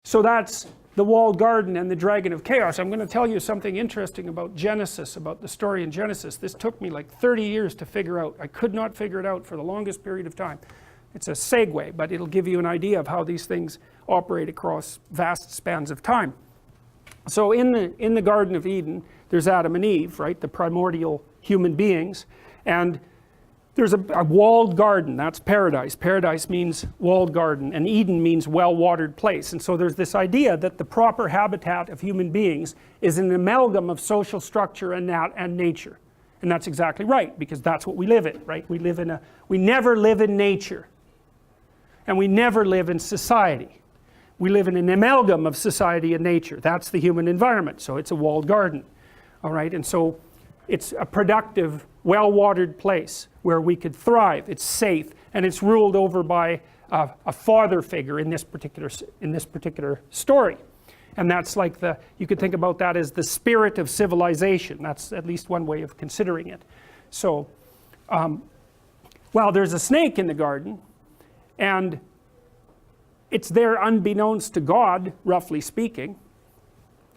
So that's the walled garden and the dragon of chaos. I'm going to tell you something interesting about Genesis, about the story in Genesis. This took me like 30 years to figure out. I could not figure it out for the longest period of time. It's a segue, but it'll give you an idea of how these things operate across vast spans of time. So in the Garden of Eden, there's Adam and Eve, right, the primordial human beings, and there's a walled garden. That's paradise. Paradise means walled garden, and Eden means well-watered place. And so there's this idea that the proper habitat of human beings is an amalgam of social structure and nature. And that's exactly right, because that's what we live in, right? We never live in nature, and we never live in society. We live in an amalgam of society and nature. That's the human environment, so it's a walled garden, all right? And so it's a productive, well-watered place where we could thrive. It's safe, and it's ruled over by a father figure in this particular story. And that's like you could think about that as the spirit of civilization. That's at least one way of considering it. So, well, there's a snake in the garden, and it's there unbeknownst to God, roughly speaking.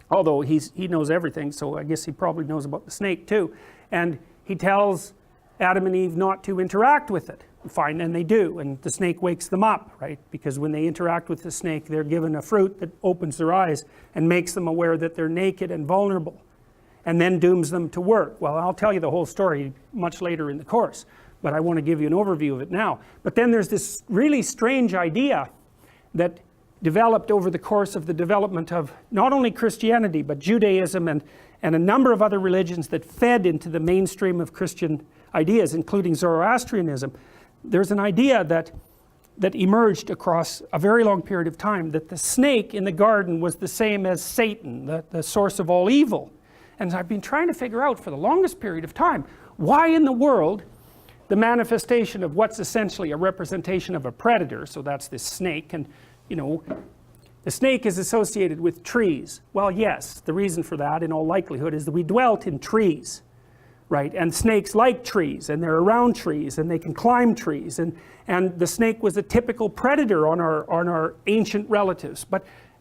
Although he knows everything, so I guess he probably knows about the snake too. And he tells Adam and Eve not to interact with it. Fine, and they do, and the snake wakes them up, right? Because when they interact with the snake, they're given a fruit that opens their eyes and makes them aware that they're naked and vulnerable, and then dooms them to work. Well, I'll tell you the whole story much later in the course, but I want to give you an overview of it now. But then there's this really strange idea that developed over the course of the development of not only Christianity, but Judaism and a number of other religions that fed into the mainstream of Christian ideas, including Zoroastrianism. There's an idea that emerged across a very long period of time, that the snake in the garden was the same as Satan, the source of all evil. And I've been trying to figure out for the longest period of time, why in the world the manifestation of what's essentially a representation of a predator, so that's this snake, and you know, the snake is associated with trees. Well, yes, the reason for that in all likelihood is that we dwelt in trees. Right, and snakes like trees, and they're around trees, and they can climb trees, and the snake was a typical predator on our ancient relatives.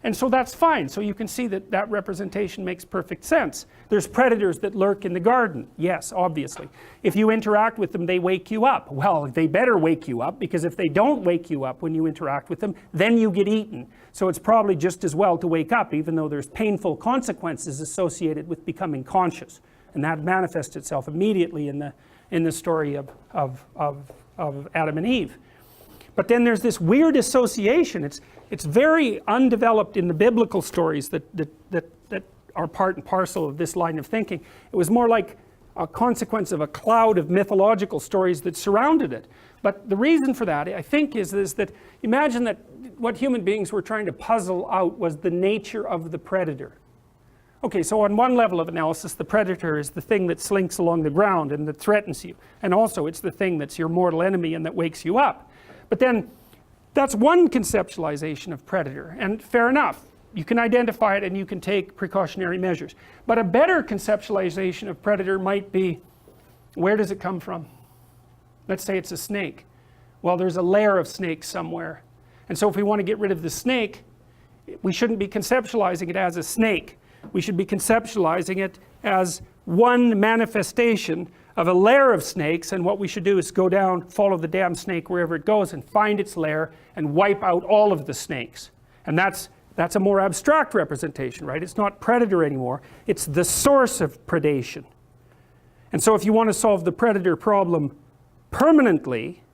And so that's fine. So you can see that representation makes perfect sense. There's predators that lurk in the garden. Yes, obviously. If you interact with them, they wake you up. Well, they better wake you up, because if they don't wake you up when you interact with them, then you get eaten. So it's probably just as well to wake up, even though there's painful consequences associated with becoming conscious. And that manifests itself immediately in the story of Adam and Eve. But then there's this weird association. It's very undeveloped in the biblical stories that are part and parcel of this line of thinking. It was more like a consequence of a cloud of mythological stories that surrounded it. But the reason for that, I think, is that imagine that what human beings were trying to puzzle out was the nature of the predator. Okay, so on one level of analysis, the predator is the thing that slinks along the ground and that threatens you. And also it's the thing that's your mortal enemy and that wakes you up. But then that's one conceptualization of predator, and fair enough. You can identify it and you can take precautionary measures. But a better conceptualization of predator might be, where does it come from? Let's say it's a snake. Well, there's a lair of snakes somewhere. And so if we want to get rid of the snake, we shouldn't be conceptualizing it as a snake. We should be conceptualizing it as one manifestation of a lair of snakes, and what we should do is go down, follow the damn snake wherever it goes, and find its lair and wipe out all of the snakes. And that's a more abstract representation, right? It's not predator anymore. It's the source of predation. And so if you want to solve the predator problem permanently,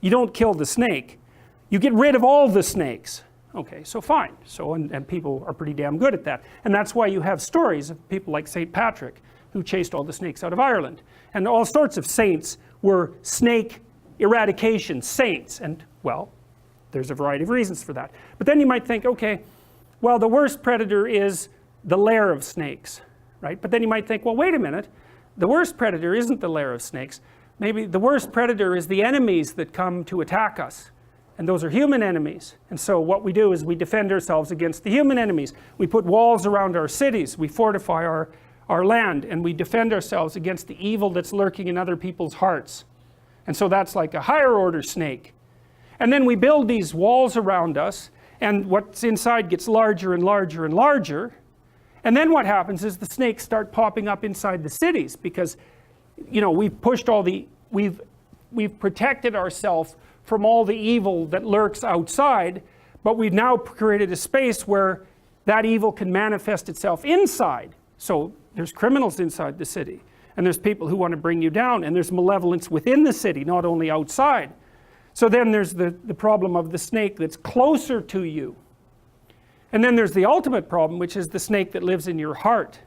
you don't kill the snake. You get rid of all the snakes. Okay, so fine. So, and people are pretty damn good at that. And that's why you have stories of people like St. Patrick, who chased all the snakes out of Ireland. And all sorts of saints were snake eradication saints. And, well, there's a variety of reasons for that. But then you might think, okay, well, the worst predator is the lair of snakes, right? But then you might think, well, wait a minute. The worst predator isn't the lair of snakes. Maybe the worst predator is the enemies that come to attack us. And those are human enemies. And so what we do is we defend ourselves against the human enemies. We put walls around our cities. We fortify our land. And we defend ourselves against the evil that's lurking in other people's hearts. And so that's like a higher order snake. And then we build these walls around us. and what's inside gets larger and larger and larger. And then what happens is the snakes start popping up inside the cities, because we've pushed all the, we've protected ourselves from all the evil that lurks outside, but we've now created a space where that evil can manifest itself inside. So there's criminals inside the city, and there's people who want to bring you down, and there's malevolence within the city, not only outside. So then there's the problem of the snake that's closer to you. And then there's the ultimate problem, which is the snake that lives in your heart,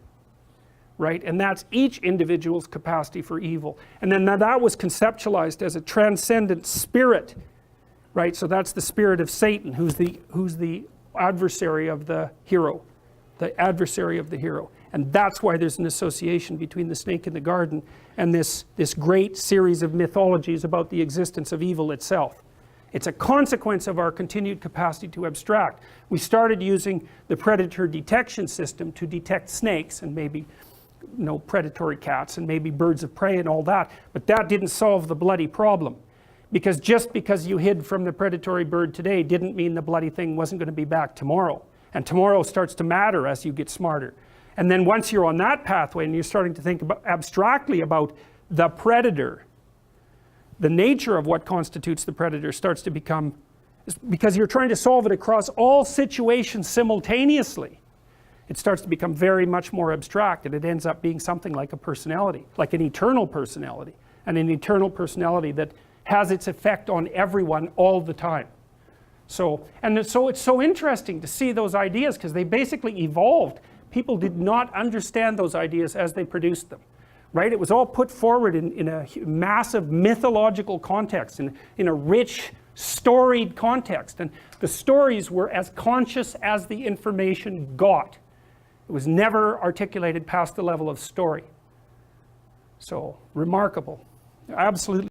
right? And that's each individual's capacity for evil. And then that was conceptualized as a transcendent spirit, right? So that's the spirit of Satan, who's the adversary of the hero, And that's why there's an association between the snake in the garden and this great series of mythologies about the existence of evil itself. It's a consequence of our continued capacity to abstract. We started using the predator detection system to detect snakes and maybe predatory cats and maybe birds of prey and all that, but that didn't solve the bloody problem. Because just because you hid from the predatory bird today didn't mean the bloody thing wasn't going to be back tomorrow. And tomorrow starts to matter as you get smarter. And then once you're on that pathway and you're starting to think abstractly about the predator, the nature of what constitutes the predator starts to become, because you're trying to solve it across all situations simultaneously, it starts to become very much more abstract, and it ends up being something like a personality, like an eternal personality, and an eternal personality that has its effect on everyone all the time. So it's so interesting to see those ideas, because they basically evolved. People did not understand those ideas as they produced them. Right? It was all put forward in a massive mythological context, in a rich, storied context. And the stories were as conscious as the information got. It was never articulated past the level of story. So, remarkable. Absolutely.